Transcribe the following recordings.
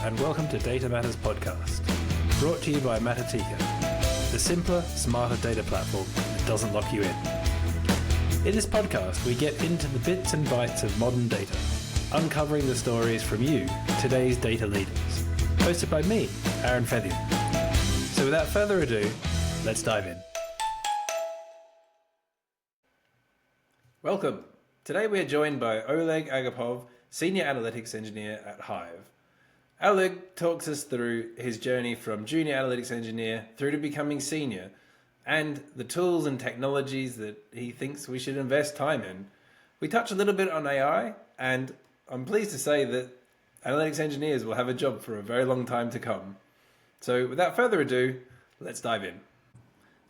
and welcome to Data Matters Podcast, brought to you by Matatika, the simpler, smarter data platform that doesn't lock you in. In this podcast, we get into the bits and bytes of modern data, uncovering the stories from you, today's data leaders. Hosted by me, Aaron Fethian. So without further ado, let's dive in. Welcome. Today we are joined by Oleg Agapov, Senior Analytics Engineer at Hiive. Oleg talks us through his journey from Junior Analytics Engineer through to becoming Senior and the tools and technologies that he thinks we should invest time in. We touch a little bit on AI, and I'm pleased to say that analytics engineers will have a job for a very long time to come. So without further ado, let's dive in.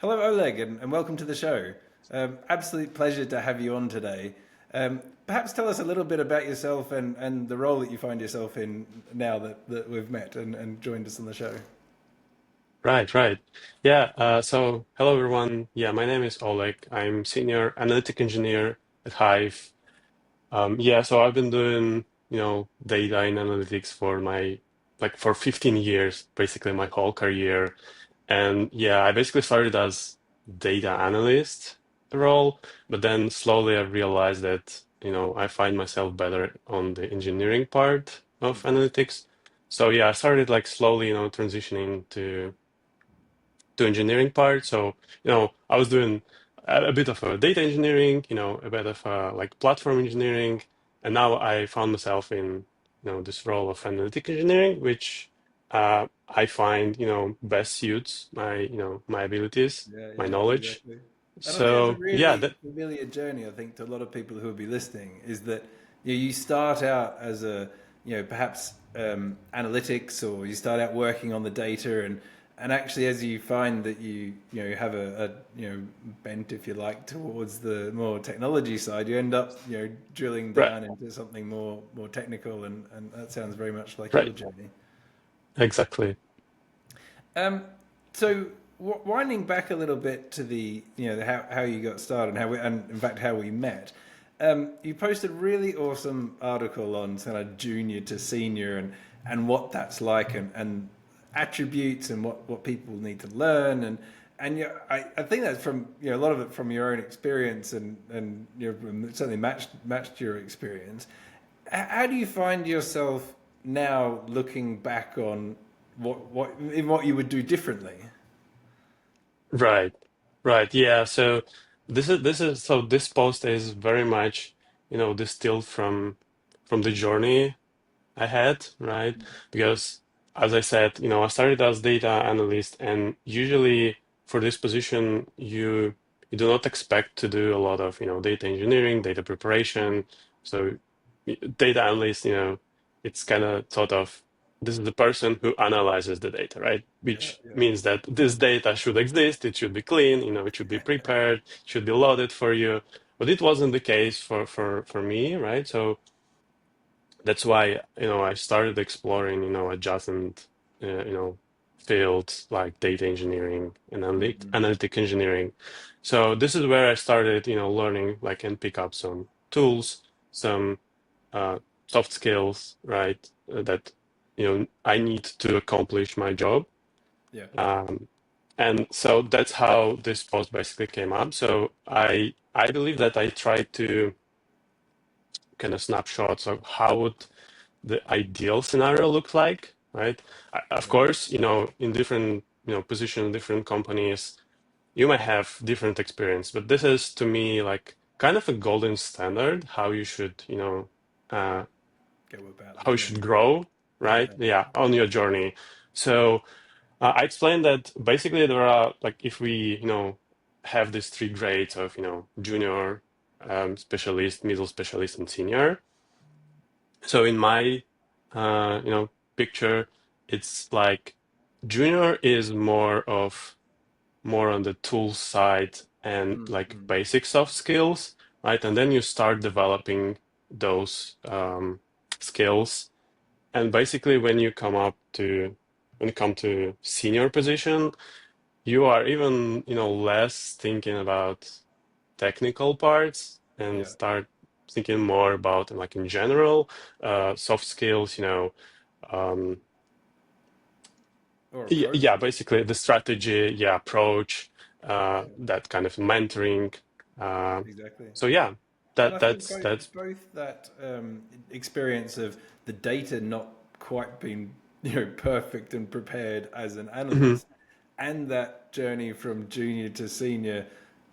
Hello, Oleg, and welcome to the show. Absolute pleasure to have you on today. Perhaps tell us a little bit about yourself and the role that you find yourself in now that we've met and joined us on the show. Right. Yeah, so hello everyone. Yeah, my name is Oleg. I'm senior analytic engineer at Hiive. So I've been doing, data and analytics for 15 years, basically my whole career. And yeah, I basically started as data analyst role, but then slowly I realized that, I find myself better on the engineering part of analytics. So yeah, I started like slowly, transitioning to engineering part. So, I was doing a bit of data engineering, a bit of like platform engineering, and now I found myself in, this role of analytic engineering, which I find, best suits my abilities, my knowledge. Exactly. And I think that's a So yeah, really familiar journey, I think, to a lot of people who will be listening, is that you start out as perhaps analytics, or you start out working on the data, and actually as you find that you have a bent, if you like, towards the more technology side, you end up drilling right, down into something more technical, and that sounds very much like your right, journey. exactly. Um, so winding back a little bit to the how you got started, and in fact how we met. You posted a really awesome article on kind of junior to senior and what that's like, and attributes and what people need to learn, and I think that's from a lot of it from your own experience, and certainly matched your experience. How do you find yourself now looking back on what you would do differently? Right, right. Yeah. So this post is very much, distilled from the journey I had, right? Because as I said, I started as data analyst, and usually for this position, you do not expect to do a lot of, data engineering, data preparation. So data analyst, it's kind of thought of this is the person who analyzes the data, right? Yeah, Which yeah, means that this data should exist, it should be clean, it should be prepared, it should be loaded for you. But it wasn't the case for me, right? So that's why I started exploring adjacent fields like data engineering and analytic engineering. So this is where I started learning like and pick up some tools, some uh, soft skills, right, that I need to accomplish my job. yeah, um, and so that's how this post basically came up. So I believe that I tried to kind of snapshots of how would the ideal scenario look like, right? Of yeah, course, in different, position, different companies, you might have different experience, but this is to me like kind of a golden standard how you should, uh, go about the how you should journey. grow, Yeah, right? Yeah, on your journey. So I explained that basically there are like if we, have these three grades of, junior, specialist, middle specialist, and senior. So in my picture, it's like junior is more on the tool side and like basic soft skills, right? And then you start developing those skills. And basically when you come to senior position, you are even, less thinking about technical parts and yeah, start thinking more about like in general soft skills, um, or Yeah, approach. yeah, basically the strategy, yeah, approach, Yeah, that kind of mentoring. Uh, exactly. so yeah, And I think that's both that experience of the data not quite being perfect and prepared as an mhm, analyst, and that journey from junior to senior,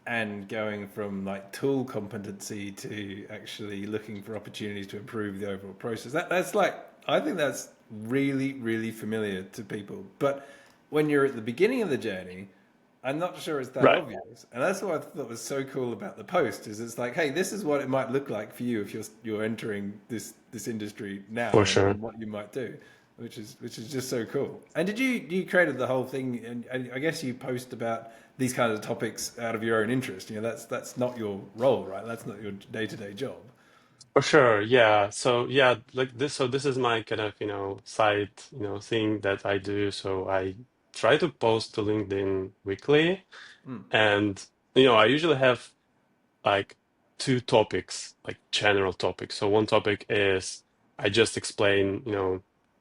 and going from like tool competency to actually looking for opportunities to improve the overall process. That's like, I think that's really familiar to people. But when you're at the beginning of the journey, I'm not sure it's that right, obvious, and that's what I thought was so cool about the post. Is it's like, hey, this is what it might look like for you if you're entering this industry for now, sure. and what you might do, which is just so cool. And did you created the whole thing, and I guess you post about these kinds of topics out of your own interest. That's not your role, right? That's not your day to day job. For sure, yeah. So yeah, like this. So this is my kind of side thing that I do. So I try to post to LinkedIn weekly, Mm, and I usually have like two topics, like general topics. So one topic is I just explain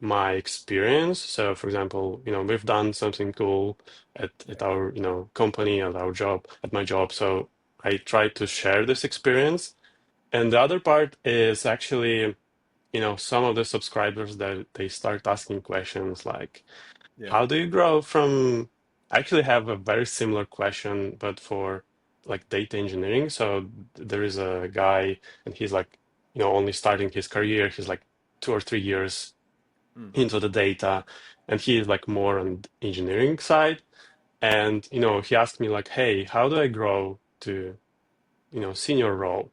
my experience. So for example, we've done something cool at yeah, our company, at our job, at my job. So I try to share this experience. And the other part is actually, some of the subscribers that they start asking questions like, yeah. how do you grow from? I actually have a very similar question, but for like data engineering. So there is a guy and he's like, only starting his career. He's like 2 or 3 years Mm, into the data and he is like more on the engineering side. And, he asked me like, hey, how do I grow to, senior role?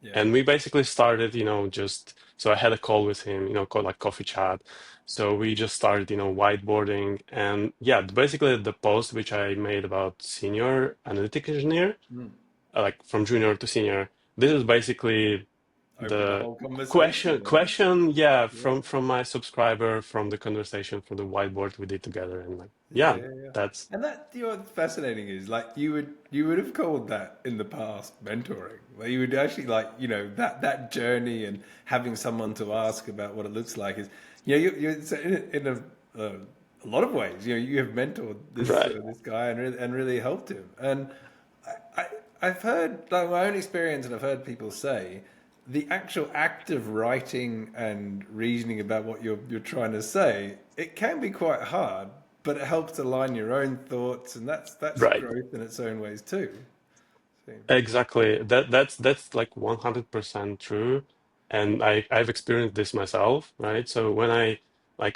yeah. And we basically started, just so I had a call with him, called like coffee chat. So we just started, whiteboarding. And yeah, basically the post which I made about senior analytic engineer, Mm. like from junior to senior, this is basically Opened the the whole conversation. question, yeah, Yeah. from my subscriber, from the conversation, from the whiteboard we did together. And like, Yeah, yeah, yeah, yeah. that's And that, what's fascinating is like you would have called that in the past mentoring. Where you would actually like that journey and having someone to ask about what it looks like is you're so in a lot of ways you have mentored right, this guy and really helped him. And I I've heard like my own experience, and I've heard people say the actual act of writing and reasoning about what you're trying to say, it can be quite hard, but it helps align your own thoughts, and that's right. growth in its own ways too. So, Exactly. That's like 100% true. And I've experienced this myself, right? So when I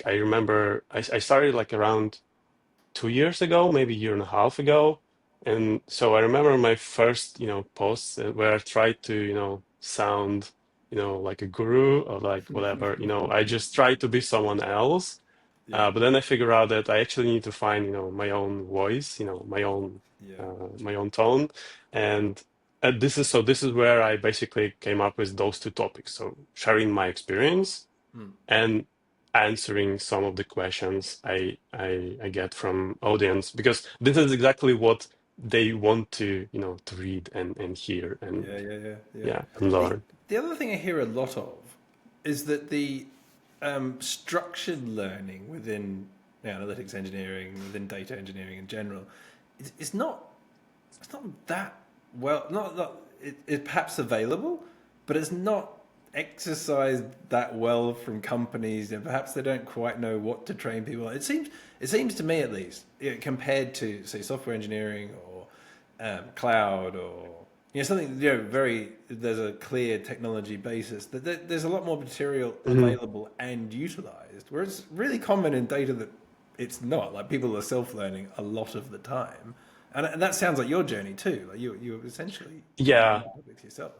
remember I started like around 2 years ago, maybe a year and a half ago. And so I remember my first, posts where I tried to, sound, like a guru or like whatever, I just tried to be someone else. yeah, But then I figure out that I actually need to find, my own voice, yeah, my own tone, and this is where I basically came up with those two topics. So sharing my experience mm, and answering some of the questions I get from audience because this is exactly what they want to read and hear and yeah. yeah and The learn. the other thing I hear a lot of is that the structured learning within analytics engineering, within data engineering in general, is not it's not that well, not it perhaps available, but it's not exercised that well from companies, and perhaps they don't quite know what to train people on. It seems to me at least, compared to say software engineering or cloud or something very, there's a clear technology basis that there's a lot more material Mhm. available and utilized, where it's really common in data that it's not. Like people are self-learning a lot of the time, and that sounds like your journey too. Like you essentially learning Yeah, topics yourself.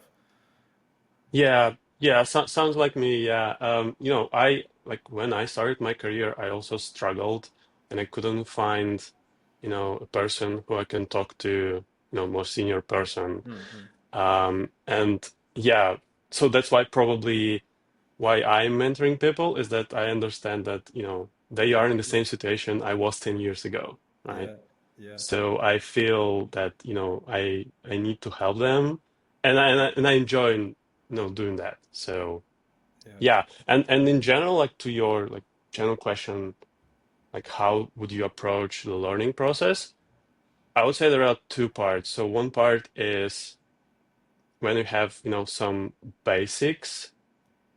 yeah, sounds like me. Yeah, I like when I started my career, I also struggled and I couldn't find, a person who I can talk to, more senior person. Mm-hmm. And yeah, so that's why probably why I'm mentoring people is that I understand that, they are in the same situation I was 10 years ago, right? Yeah, yeah, So I feel that, I need to help them and I enjoy, doing that. So yeah. yeah. And in general, like to your like general question, like how would you approach the learning process? I would say there are two parts. So one part is when you have, some basics,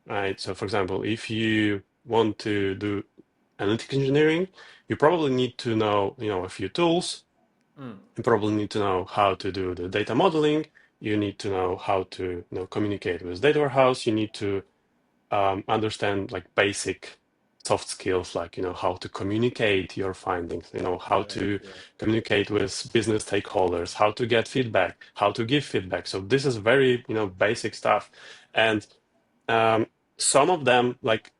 right? So for example, if you want to do analytic engineering, you probably need to know, a few tools. Mm. You probably need to know how to do the data modeling. You need to know how to, communicate with data warehouse. You need to understand like basic soft skills, like how to communicate your findings, how Yeah, to yeah, communicate with business stakeholders, how to get feedback, how to give feedback. So this is very basic stuff, and um, some of them, like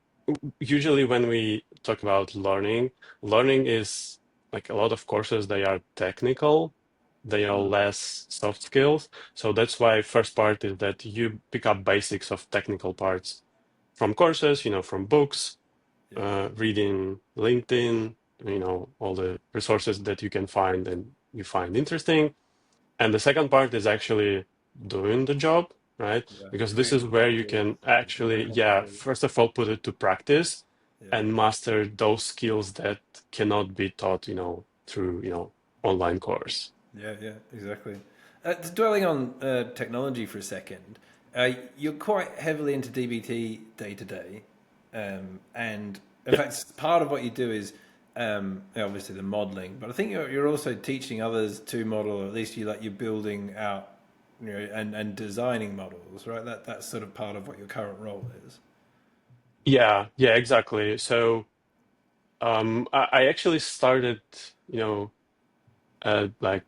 usually when we talk about learning is like a lot of courses, they are technical, they are mm. less soft skills. So that's why first part is that you pick up basics of technical parts from courses, from books, Yeah, reading LinkedIn, all the resources that you can find and you find interesting. And the second part is actually doing the job, right? yeah. Because this is Being where you productive, can being very actually, yeah, concrete. first of all, put it to practice Yeah. and master those skills that cannot be taught, through, online course. Yeah, yeah, exactly. Dwelling on technology for a second, you're quite heavily into DBT day to day, and in Yeah. fact, part of what you do is obviously the modeling, but I think you're also teaching others to model, or at least you're building out, and designing models, right? That's sort of part of what your current role is. Yeah, exactly. So I actually started, like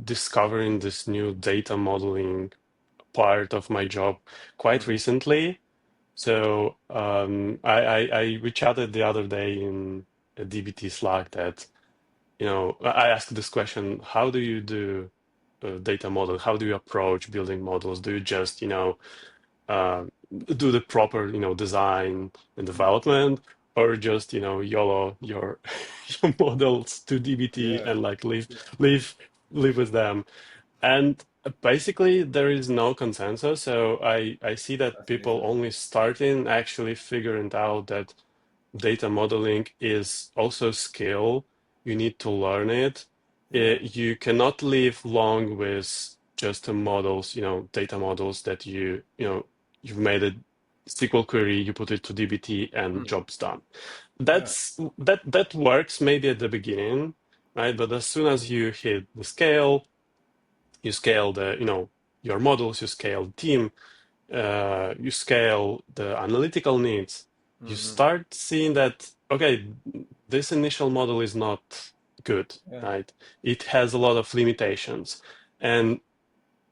discovering this new data modeling part of my job quite Mm. recently. So we chatted the other day in a DBT Slack that, I asked this question, how do you do data model? How do you approach building models? Do you just, uh, do the proper, design and Mm. development, or just, YOLO your your models to DBT Yeah, and like live live with them? And basically, there is no consensus. So I see that that's people interesting. only starting actually figuring out that data modeling is also a skill. You need to learn it. Yeah. You cannot live long with just the models, data models that you've made a SQL query, you put it to DBT, and Mm. job's done. Yeah. That works maybe at the beginning, right? But as soon as you hit the scale, you scale your models, you scale the team, you scale the analytical needs, you Mm-hmm. start seeing that, okay, this initial model is not good, Yeah. right? It has a lot of limitations. And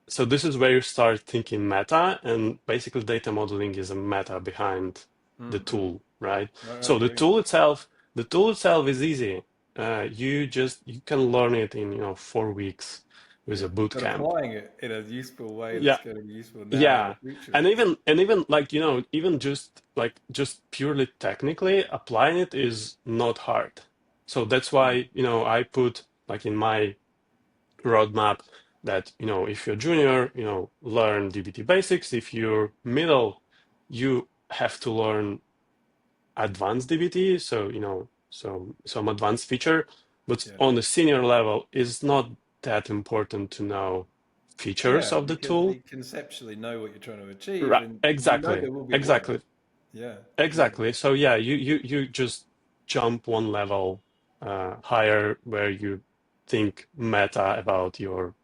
so this is where you start thinking meta, and basically data modeling is a meta behind the Mm-hmm. tool, right? I So agree. the tool itself is easy. You can learn it in 4 weeks with Yeah, a boot but camp. applying it in a useful way that's Yeah, going to be useful now in the yeah, future. and even like even just purely technically applying it is not hard. So that's Mm. why I put like in my roadmap that if you're junior, learn DBT basics. If you're middle, you have to learn advanced DBT. So some advanced feature, but Yeah, on the senior level, it's not that important to know features yeah, of the because tool. you conceptually know what you're trying to achieve, Right, and you know exactly, there will be bugs. exactly, Yeah, yeah, exactly. So yeah, you just jump one level higher where you think meta about your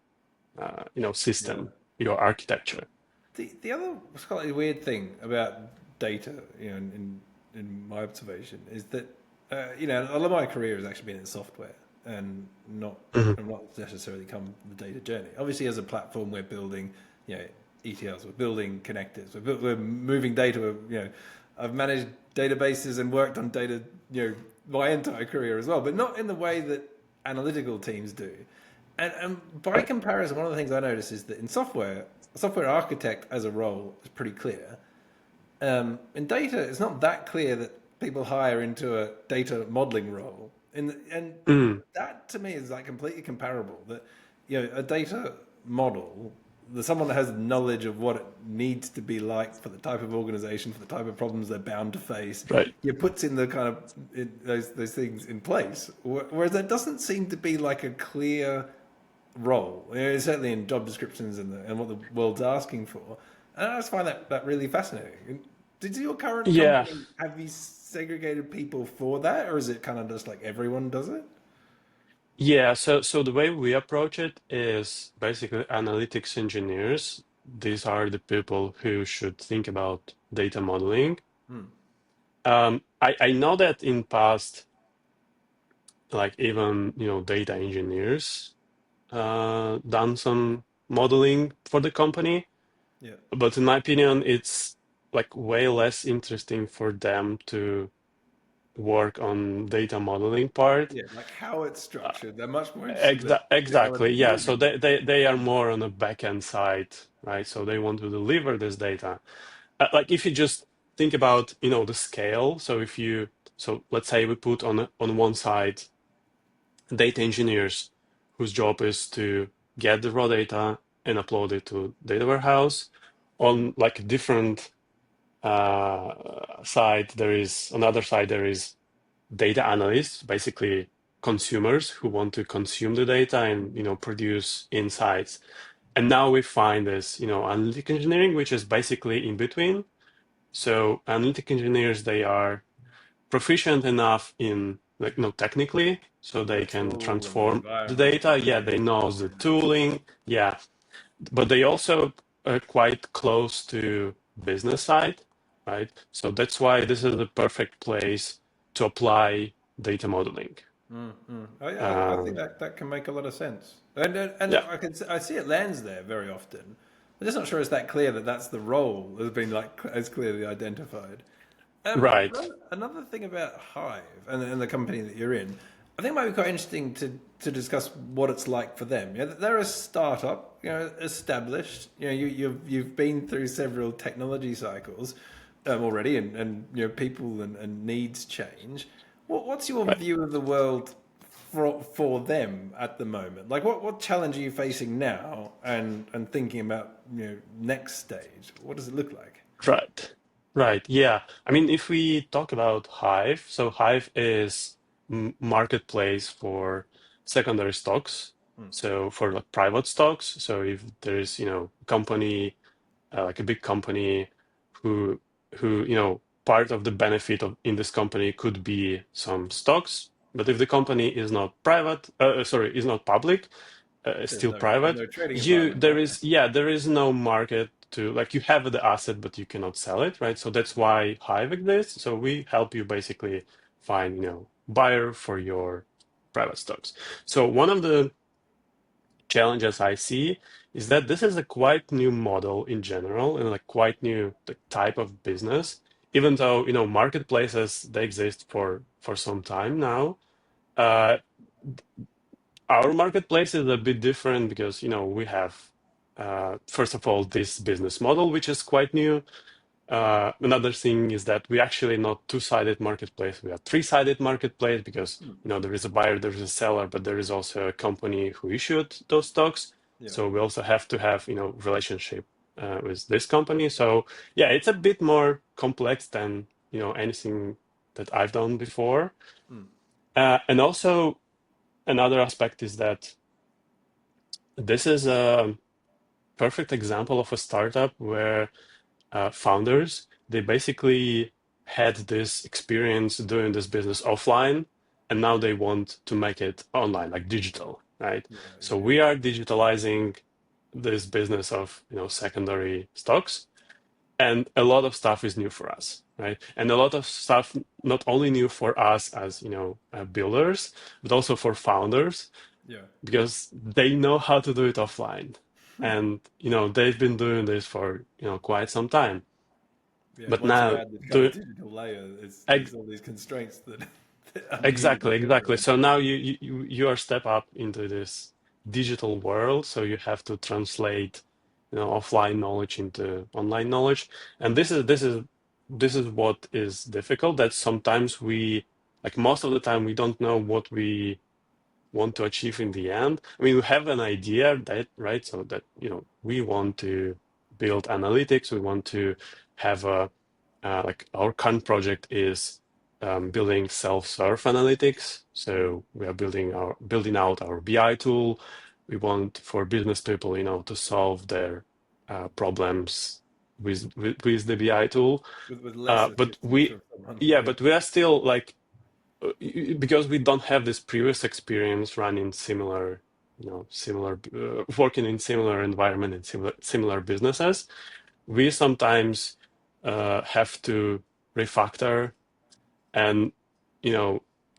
yeah. system, your architecture. The other slightly weird thing about data, in my observation, is that a lot of my career has actually been in software, and not Hmm. and not necessarily come from the data journey. Obviously, as a platform, we're building, ETLs, we're building connectors, we're moving data. I've managed databases and worked on data, my entire career as well, but not in the way that analytical teams do. And by Right. comparison, one of the things I notice is that in software, a software architect as a role is pretty clear. In data, it's not that clear that people hire into a data modeling role. And Mm, that to me is like completely comparable. That a data model someone that has knowledge of what it needs to be like for the type of organization, for the type of problems they're bound to face, Right. puts in the kind of those things in place. Whereas there doesn't seem to be like a clear role, certainly in job descriptions and what the world's asking for. And I just find that really fascinating. Did your current Yeah. company have you segregated people for that, or is it kind of just like everyone does it? Yeah, so the way we approach it is basically analytics engineers. These are the people who should think about data modeling. Hmm. I know that in past, like even data engineers done some modeling for the company, Yeah. but in my opinion, it's like way less interesting for them to work on data modeling part. Yeah, like how it's Uh, structured. They're much more interested in how it's Exactly, yeah. So delivered. they are more on the back end side, right? So they want to deliver this data. Like if you just think about, the scale. So let's say we put on one side data engineers whose job is to get the raw data and upload it to data warehouse. Hmm. On like a different side, there is on the other side there is data analysts, basically consumers who want to consume the data and produce insights. And now we find this, analytic engineering, which is basically in between. So analytic engineers, they are proficient enough in like technically, so The they can tool and the transform the environment and data. Yeah, build they know the it. tooling. Yeah, but they also are quite close to business side, right? So that's why this is the perfect place to apply data modeling. Oh yeah, I think Um, that can make a lot of sense, and yeah, I see it lands there very often. I'm just not sure it's that clear that that's the role has been like as clearly identified. right, Another thing about Hive and the company that you're in, I think it might be quite interesting to discuss what it's like for them. They're a startup, established. You've been through several technology cycles already, and people and needs change. What's your right. view of the world for them at the moment? Like, what challenge are you facing now, and thinking about next stage? What does it look like? Right. Right. Yeah. I mean, if we talk about Hive, so Hive is marketplace for secondary stocks. So for like private stocks. So if there is, company, like a big company who part of the benefit of in this company could be some stocks. But if the company is not private, sorry, is not public, still There's private, no trading you environment, there right? is yeah there is no market to like you have the asset but you cannot sell it, right? So that's why Hive exists. So we help you basically find buyer for your private stocks. So one of the challenges I see is that this is a quite new model in general and like quite new type of business, even though marketplaces they exist for some time now. uh, our marketplace is a bit different because we have first of all this business model which is quite new. Another thing is that we actually not two-sided marketplace, we are three-sided marketplace because there is a buyer, there is a seller, but there is also a company who issued those stocks. Yeah. So we also have to have relationship with this company. So yeah, it's a bit more complex than anything that I've done before. And also another aspect is that this is a perfect example of a startup where founders they basically had this experience doing this business offline, and now they want to make it online, like digital, right? Yeah, So yeah, we are digitalizing this business of secondary stocks, and a lot of stuff is new for us, right? And a lot of stuff not only new for us as builders, but also for founders yeah, because they know how to do it offline. And they've been doing this for quite some time. yeah. But Once you now add the kind of do digital layer, ex- there's all these constraints that, that are needed exactly, to build exactly. around. So now you are step up into this digital world, so you have to translate offline knowledge into online knowledge. And this is what is difficult, that sometimes we, like most of the time, we don't know what we want to achieve in the end. I mean, we have an idea that, right? So that, we want to build analytics. We want to have like our current project is building self-serve analytics. So we are building out our BI tool. We want for business people, to solve their problems with the BI tool. With less But assistance we, from someone. yeah, Yeah. but we are still like because we don't have this previous experience running similar working in similar environment and similar businesses. We sometimes have to refactor and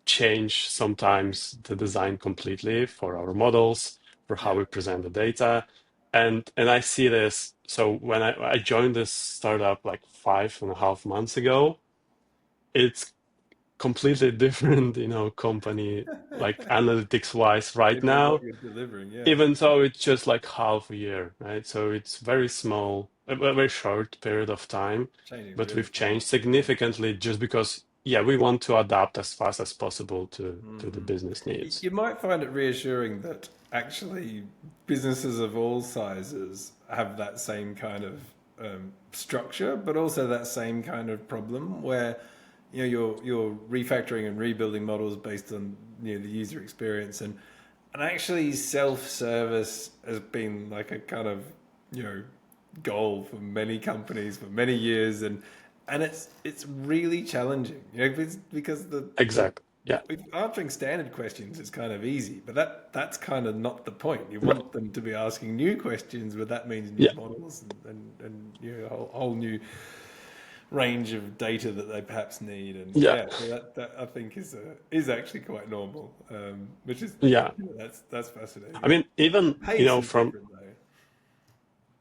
change sometimes the design completely for our models, for how Yeah. we present the data. And I see this. So when I joined this startup like 5.5 months ago, it's completely different, company, like analytics wise right In what now, you're delivering, yeah. even though it's just like half a year, right? So it's very small, a very short period of time, Changing but really we've changed fast. Yeah. significantly just because, yeah, we want to adapt as fast as possible to the Hmm. business needs. You might find it reassuring that actually businesses of all sizes have that same kind of structure, but also that same kind of problem where you're refactoring and rebuilding models based on the user experience, and actually self-service has been like a kind of you know goal for many companies for many years, and it's really challenging, because Exactly. Yeah. if answering standard questions is kind of easy, but that's kind of not the point. You Right. want them to be asking new questions, but that means new Yeah. models and a whole new range of data that they perhaps need. And Yeah. yeah, so that I think is actually quite normal, which is Yeah. that's I fascinating. mean, The even, pace is from, different though.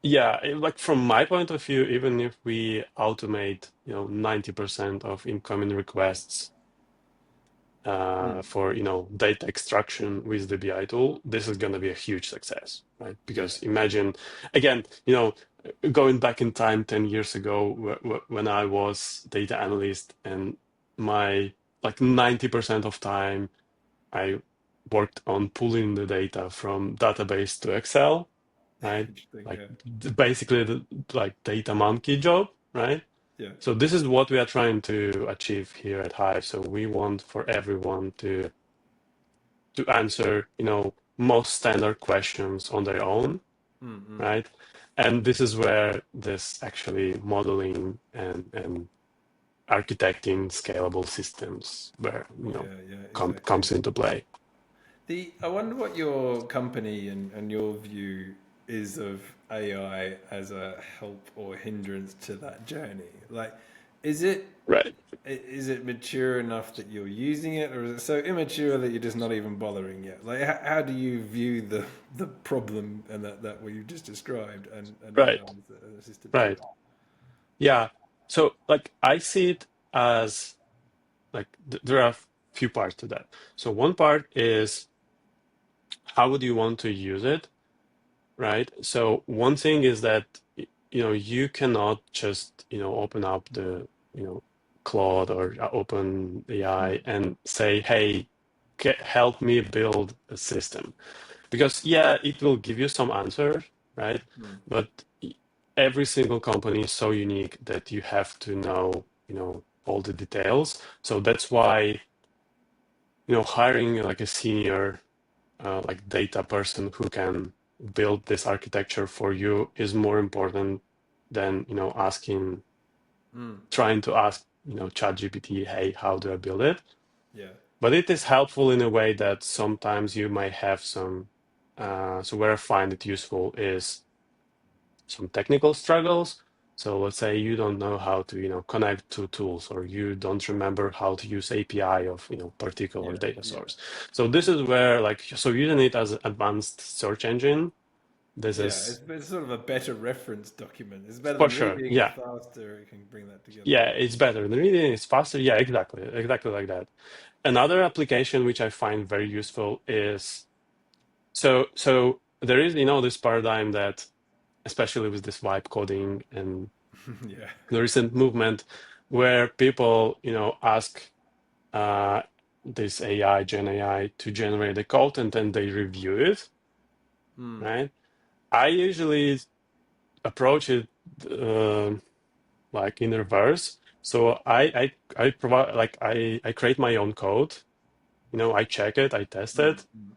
yeah, like from my point of view, even if we automate, 90% of incoming requests Mm. for data extraction with the BI tool, this is going to be a huge success, right? Yeah. Because imagine, again, going back in time 10 years ago when I was data analyst, and my like 90% of time I worked on pulling the data from database to Excel, right? Interesting. Like Yeah. basically the like data monkey job, right? Yeah. So this is what we are trying to achieve here at Hive. So we want for everyone to answer, most standard questions on their own, Mm-mm. right? And this is where this actually modeling and architecting scalable systems where Yeah. Yeah. comes Exactly. into play. I wonder what your company and your view is of AI as a help or hindrance to that journey. Like, is it Right. is it mature enough that you're using it, or is it so immature that you're just not even bothering yet? Like, how do you view the problem and that what you just described, and AI Right. as an assistant to it? Right. Yeah. So like I see it as like there are a few parts to that. So one part is how would you want to use it, right? So one thing is that you cannot just open up the Claude or open AI Mm, and say, hey, help me build a system, because yeah, it will give you some answers, right? mm, But every single company is so unique that you have to know all the details. So that's why hiring like a senior like data person who can build this architecture for you is more important than mm, trying to ask ChatGPT, hey, how do I build it? yeah, But it is helpful in a way that sometimes you might have some. So where I find it useful is some technical struggles. So let's say you don't know how to connect to tools, or you don't remember how to use API of particular yeah, data yeah, source. So this is where like so using it as an advanced search engine. This yeah. is It's sort of a better reference document. It's better for than sure. reading. It's Yeah. faster. It can bring that together. Yeah, Yeah. it's better. The reading is faster. Yeah, exactly like that. Another application which I find very useful is so there is this paradigm that, especially with this vibe coding and Yeah. the recent movement, where people ask uh, this AI, Gen AI, to generate the code, and then they review it, Mm. right? I usually approach it like in reverse. So I provide like I create my own code. I check it, I test Mm. it, Mm.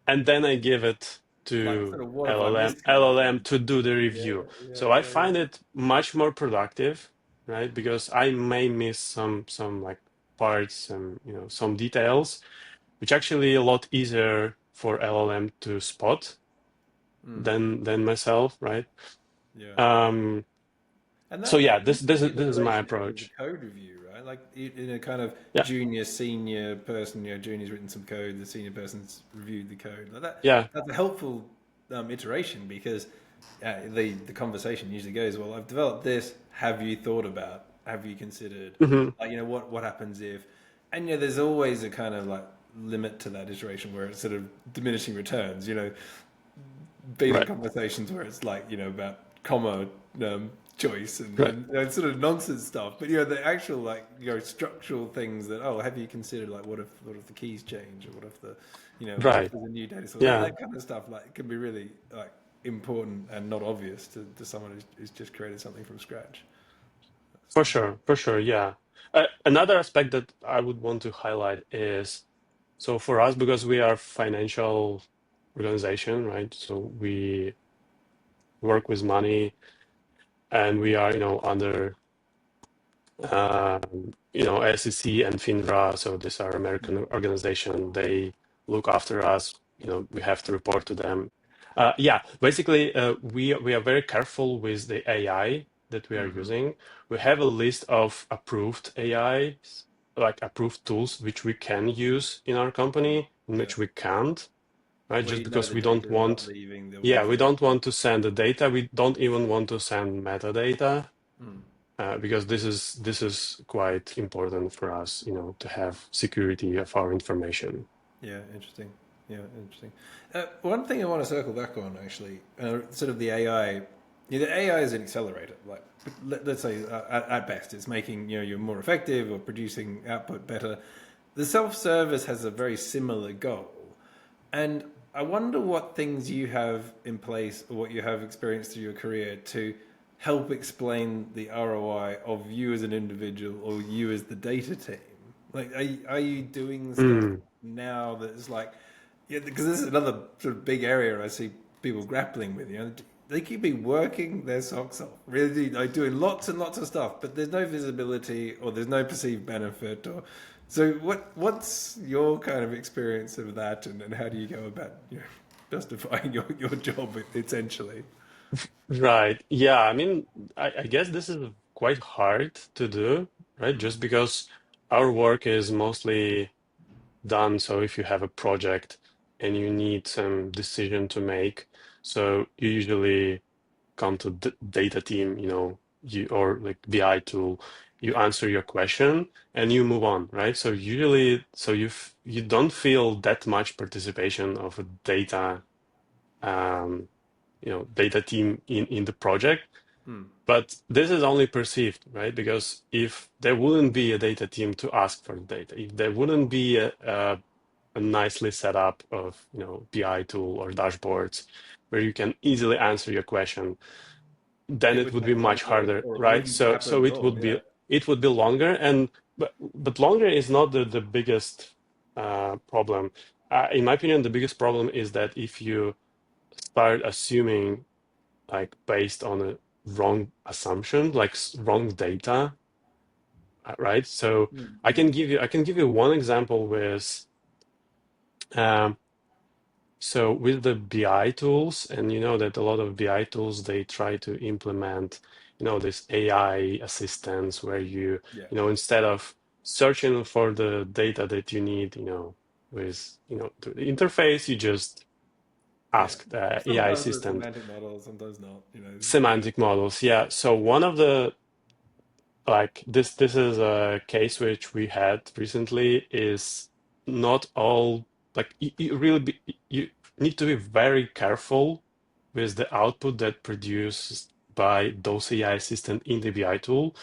and then I give it Like to sort of, what have I LLM missed kind of LLM thing. to do the Yeah, review. yeah, So I yeah, yeah. find it much more productive, right? Because I may miss some like parts and some details, which actually a lot easier for LLM to spot Mm. than myself, right? Yeah. Um, And so that yeah, this used to this be is an this is my iteration of the approach. code review, right? Like in a kind of Yeah, junior, senior person, junior's written some code, the senior person's reviewed the code. Like that, yeah. that's a helpful iteration because the conversation usually goes, well, I've developed this. Have you thought about? Have you considered? Hmm. Like, what happens if? And there's always a kind of like limit to that iteration where it's sort of diminishing returns. Been in Right, conversations where it's like about comma choice and, right, sort of nonsense stuff, but the actual like structural things that, oh, have you considered like what if the keys change, or what if the what if right. there's a new data source, Yeah. that kind of stuff like can be really like important and not obvious to someone who's just created something from scratch. For sure, yeah. Another aspect that I would want to highlight is, so for us, because we are financial organization, right? So we work with money, and we are, under, SEC and FINRA. So these are American organization. They look after us. We have to report to them. Yeah, basically, we are very careful with the AI that we are Mm-hmm. using. We have a list of approved AI, like approved tools, which we can use in our company, in Yeah, which we can't, right? where Just the because we data don't is not want, leaving the yeah, we don't organization. want to send the data. We don't even want to send metadata, Mm. because this is quite important for us, to have security of our information. Yeah, interesting. Yeah, interesting. One thing I want to circle back on, actually, sort of the AI. Yeah, the AI is an accelerator. Like, let's say at best, it's making you more effective or producing output better. The self-service has a very similar goal, and I wonder what things you have in place or what you have experienced through your career to help explain the ROI of you as an individual or you as the data team. Like, are you doing stuff Mm, now that's like, yeah, because this is another sort of big area I see people grappling with. They keep be working their socks off, really, like doing lots and lots of stuff, but there's no visibility or there's no perceived benefit. Or so, what's your kind of experience of that, and how do you go about justifying your job essentially? right. Yeah. I mean, I guess this is quite hard to do, right? Mm. Just because our work is mostly done. So if you have a project and you need some decision to make, so you usually come to the data team, you or like BI tool, you Yeah, answer your question and you move on, right? So usually, so you don't feel that much participation of a um, data team in the project. mm. But this is only perceived, right? Because if there wouldn't be a data team to ask for the data, if there wouldn't be a nicely set up of BI tool or dashboards where you can easily answer your question, then It it wouldn't would be happen, much harder, or it right? wouldn't So happen so at it all. would Yeah. be longer, and but longer is not the biggest problem. In my opinion, the biggest problem is that if you start assuming like based on a wrong assumption, like wrong data, right? So Mm-hmm. I can give you one example with um, so with the BI tools, and you know that a lot of BI tools they try to implement, this AI assistance where Yeah. instead of searching for the data that you need, with the interface, you just Yeah. ask the AI Sometimes with assistant semantic models, sometimes not. semantic models. Yeah. So one of the like this is a case which we had recently is not all like you really you need to be very careful with the output that produced by those AI assistant in the BI tool.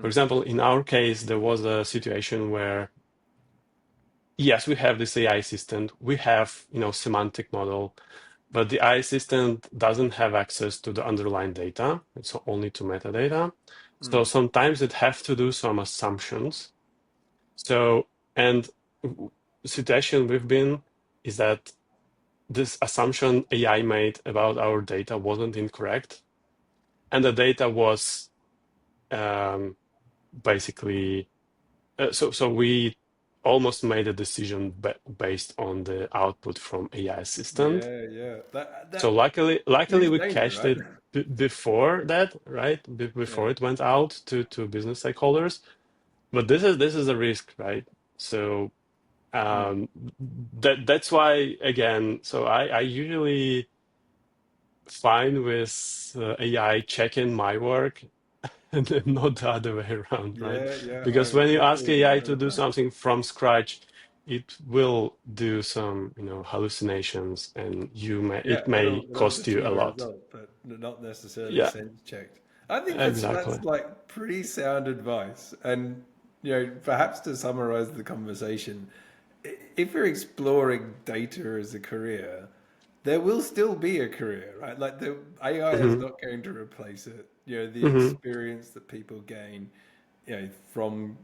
For Mm. example, in our case, there was a situation where yes, we have this AI assistant. We have, semantic model, but the AI assistant doesn't have access to the underlying data. It's only to metadata. So Mm. sometimes it have to do some assumptions. So, and the situation we've been is that this assumption AI made about our data wasn't incorrect, and the data was um, basically so we almost made a decision based on the output from AI assistant. Yeah, yeah. So That luckily huge we danger, catched right? it before that, right? Yeah. Before it went out to business stakeholders. But this is a risk, right? So Mm. um, that's why again. So I usually fine with AI checking my work and then not the other way around, right? Yeah, yeah. Because I when you ask totally AI agree to with do that. something from scratch, it will do some, hallucinations, and Yeah, it may it'll cost you a achieve a lot. result, but not necessarily Yeah, sense checked. I think that's exactly. like pretty sound advice. And perhaps to summarize the conversation, if you're exploring data as a career, there will still be a career, right? Like the AI is Hmm. not going to replace it. The Hmm. experience that people gain, from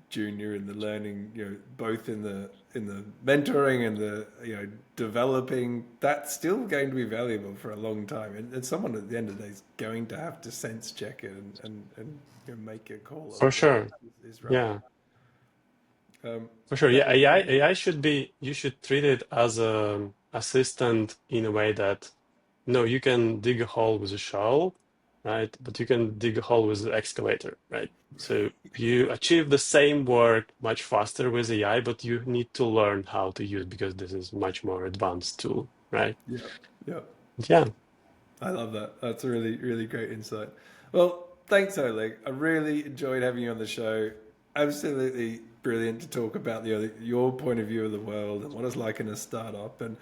junior and the learning, both in the mentoring and the developing, that's still going to be valuable for a long time. And someone at the end of the day is going to have to sense check it and make a call For of whether sure. that is right. Yeah, Um, for sure. Yeah, thank, AI should be, you should treat it as a assistant in a way that, no, you can dig a hole with a shovel, right? But you can dig a hole with an excavator, right? So you achieve the same work much faster with AI, but you need to learn how to use because this is much more advanced tool, right? yeah, yeah. Yeah. I love that. That's a really, really great insight. Well, thanks, Oleg. I really enjoyed having you on the show. Absolutely brilliant to talk about your point of view of the world and what it's like in a startup. And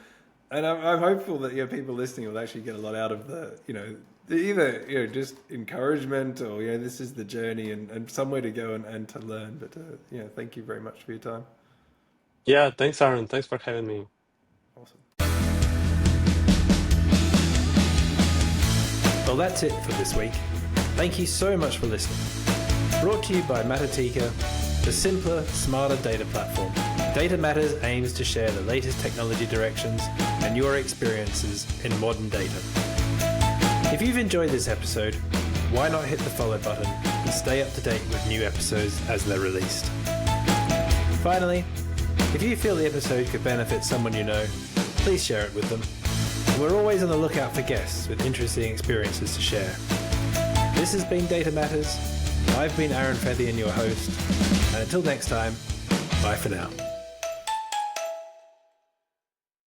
I'm hopeful that people listening will actually get a lot out of either just encouragement or this is the journey and somewhere to go and to learn. But thank you very much for your time. Yeah. Thanks, Aaron. Thanks for having me. Awesome. Well, that's it for this week. Thank you so much for listening. Brought to you by Matatika, the simpler, smarter data platform. Data Matters aims to share the latest technology directions and your experiences in modern data. If you've enjoyed this episode, why not hit the follow button and stay up to date with new episodes as they're released. Finally, if you feel the episode could benefit someone you know, please share it with them. And we're always on the lookout for guests with interesting experiences to share. This has been Data Matters. I've been Aaron Fethian, your host. And until next time, bye for now.